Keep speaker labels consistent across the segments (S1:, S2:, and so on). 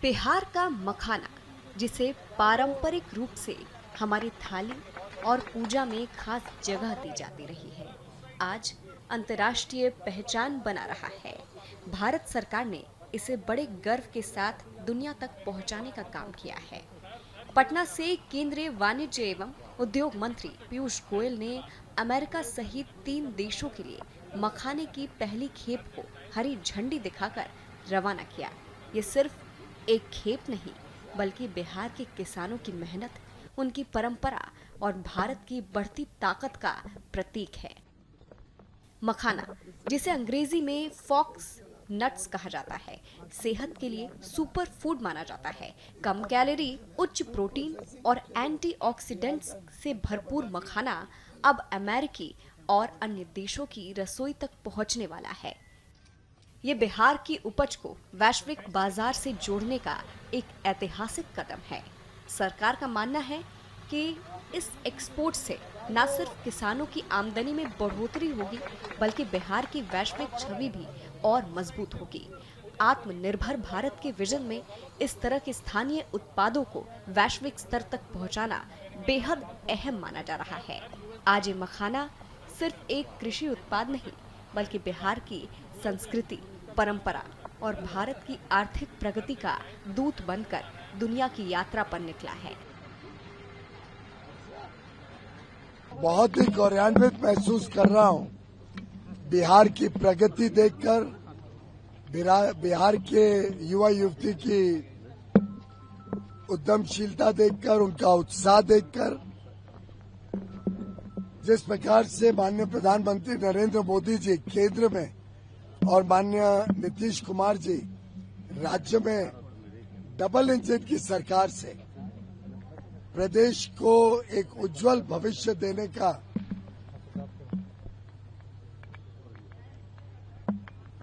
S1: बिहार का मखाना, जिसे पारंपरिक रूप से हमारी थाली और पूजा में खास जगह दी जाती रही है, आज अंतर्राष्ट्रीय पहचान बना रहा है। भारत सरकार ने इसे बड़े गर्व के साथ दुनिया तक पहुंचाने का काम किया है। पटना से केंद्रीय वाणिज्य एवं उद्योग मंत्री पीयूष गोयल ने अमेरिका सहित 3 देशों के लिए मखाने की पहली खेप को हरी झंडी दिखाकर रवाना किया। ये सिर्फ एक खेप नहीं, बल्कि बिहार के किसानों की मेहनत, उनकी परंपरा और भारत की बढ़ती ताकत का प्रतीक है। मखाना, जिसे अंग्रेजी में फॉक्स नट्स कहा जाता है, सेहत के लिए सुपर फूड माना जाता है। कम कैलोरी, उच्च प्रोटीन और एंटीऑक्सीडेंट्स से भरपूर मखाना अब अमेरिकी और अन्य देशों की रसोई तक पहुंचने वाला है। ये बिहार की उपज को वैश्विक बाजार से जोड़ने का एक ऐतिहासिक कदम है। सरकार का मानना है कि इस एक्सपोर्ट से न सिर्फ किसानों की आमदनी में बढ़ोतरी होगी, बल्कि बिहार की वैश्विक छवि भी और मजबूत होगी। आत्मनिर्भर भारत के विजन में इस तरह के स्थानीय उत्पादों को वैश्विक स्तर तक पहुंचाना बेहद अहम माना जा रहा है। आज ये मखाना सिर्फ एक कृषि उत्पाद नहीं, बल्कि बिहार की संस्कृति, परंपरा और भारत की आर्थिक प्रगति का दूत बनकर दुनिया की यात्रा पर निकला है।
S2: बहुत ही गौरवान्वित महसूस कर रहा हूं बिहार की प्रगति देखकर, बिहार के युवा युवती की उद्यमशीलता देखकर, उनका उत्साह देखकर। जिस प्रकार से माननीय प्रधानमंत्री नरेंद्र मोदी जी केंद्र में और माननीय नीतीश कुमार जी राज्य में डबल इंजन की सरकार से प्रदेश को एक उज्जवल भविष्य देने का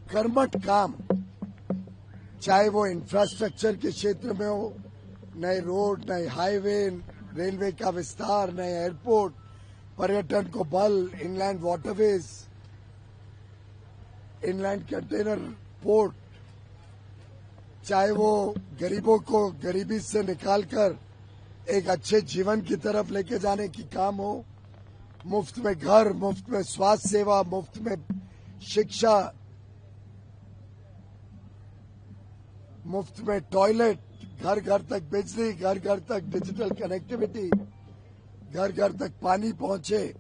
S2: कर्मठ काम, चाहे वो इंफ्रास्ट्रक्चर के क्षेत्र में हो, नए रोड, नए हाईवे, रेलवे का विस्तार, नए एयरपोर्ट, पर्यटन को बल, inland waterways, inland container port, चाहे वो गरीबों को गरीबी से निकालकर एक अच्छे जीवन की तरफ लेके जाने की काम हो, मुफ्त में घर, मुफ्त में स्वास्थ्य सेवा, मुफ्त में शिक्षा, मुफ्त में टॉयलेट, घर घर तक बिजली, घर घर तक डिजिटल कनेक्टिविटी, घर घर तक पानी पहुंचे,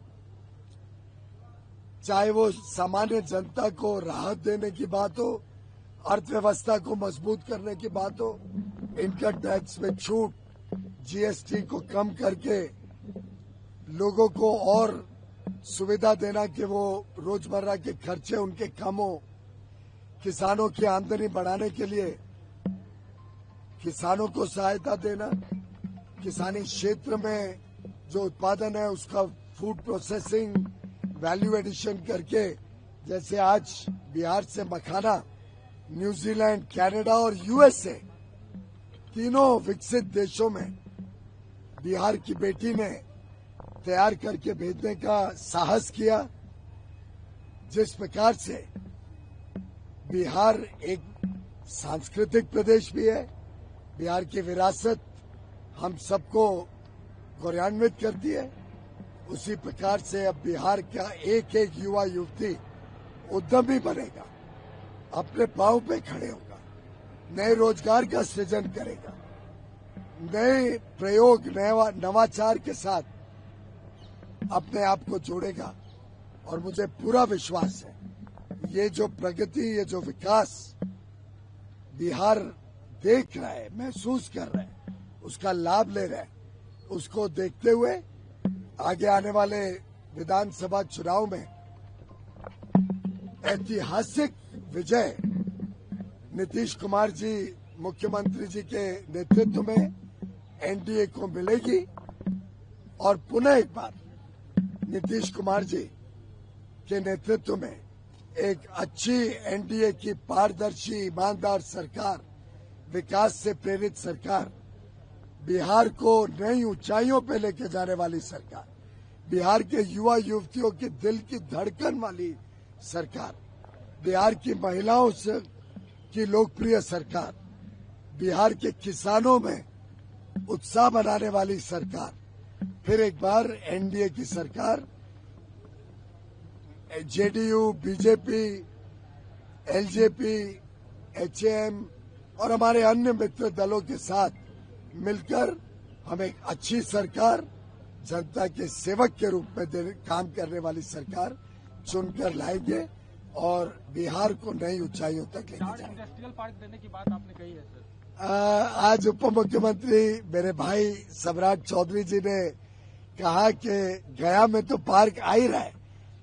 S2: चाहे वो सामान्य जनता को राहत देने की बात हो, अर्थव्यवस्था को मजबूत करने की बात हो, इनकम टैक्स में छूट, जीएसटी को कम करके लोगों को और सुविधा देना कि वो रोजमर्रा के खर्चे उनके कम हो, किसानों की आमदनी बढ़ाने के लिए किसानों को सहायता देना, किसानी क्षेत्र में जो उत्पादन है उसका फूड प्रोसेसिंग, वैल्यू एडिशन करके, जैसे आज बिहार से मखाना न्यूजीलैंड, कनाडा और यूएसए तीनों विकसित देशों में बिहार की बेटी ने तैयार करके भेजने का साहस किया। जिस प्रकार से बिहार एक सांस्कृतिक प्रदेश भी है, बिहार की विरासत हम सबको गौरवान्वित करती है, उसी प्रकार से अब बिहार का एक एक युवा युवती उद्यमी बनेगा, अपने पांव पे खड़े होगा, नए रोजगार का सृजन करेगा, नए प्रयोग, नवाचार के साथ अपने आप को जोड़ेगा। और मुझे पूरा विश्वास है ये जो प्रगति, ये जो विकास बिहार देख रहा है, महसूस कर रहा है, उसका लाभ ले रहा है, उसको देखते हुए आगे आने वाले विधानसभा चुनाव में ऐतिहासिक विजय नीतीश कुमार जी, मुख्यमंत्री जी के नेतृत्व में एनडीए को मिलेगी और पुनः एक बार नीतीश कुमार जी के नेतृत्व में एक अच्छी एनडीए की पारदर्शी, ईमानदार सरकार, विकास से प्रेरित सरकार, बिहार को नई ऊंचाइयों पे लेके जाने वाली सरकार, बिहार के युवा युवतियों के दिल की धड़कन वाली सरकार, बिहार की महिलाओं से की लोकप्रिय सरकार, बिहार के किसानों में उत्साह बनाने वाली सरकार, फिर एक बार एनडीए की सरकार जेडीयू, बीजेपी, एलजेपी, एचएम और हमारे अन्य मित्र दलों के साथ मिलकर हम एक अच्छी सरकार, जनता के सेवक के रूप में काम करने वाली सरकार चुनकर लाएंगे और बिहार को नई ऊंचाइयों तक लेके जाएंगे।
S3: इंडस्ट्रियल पार्क देने की बात आपने कही है सर।
S2: आज उप मुख्यमंत्री मेरे भाई सम्राट चौधरी जी ने कहा कि गया में तो पार्क आ ही रहा है,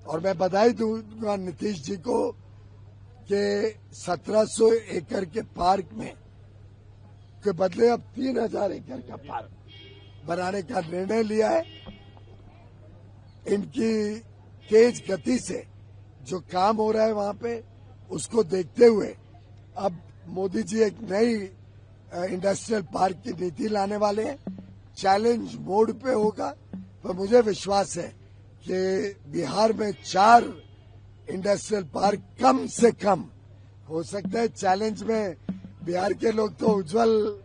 S2: और मैं बधाई दूंगा नीतीश जी को कि 1700 एकड़ के पार्क में के बदले अब 3000 एकड़ का पार्क बनाने का निर्णय लिया है। इनकी तेज गति से जो काम हो रहा है वहां पे, उसको देखते हुए अब मोदी जी एक नई इंडस्ट्रियल पार्क की नीति लाने वाले हैं। चैलेंज मोड पे होगा, पर मुझे विश्वास है कि बिहार में 4 इंडस्ट्रियल पार्क कम से कम हो सकता है। चैलेंज में बिहार के लोग तो उज्जवल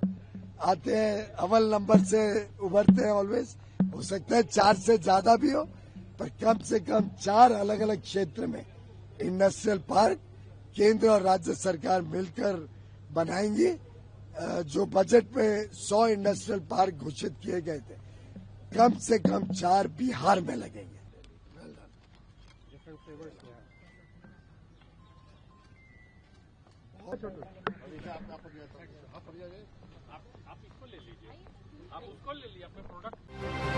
S2: आते हैं, अव्वल नंबर से उभरते हैं ऑलवेज। हो सकता है 4 से ज्यादा भी हो, पर कम से कम 4 अलग अलग क्षेत्र में इंडस्ट्रियल पार्क केंद्र और राज्य सरकार मिलकर बनाएंगी। जो बजट में 100 इंडस्ट्रियल पार्क घोषित किए गए थे, कम से कम 4 बिहार में लगेंगे।
S3: आप इसको ले लीजिए, आप उसको ले लीजिए अपने प्रोडक्ट।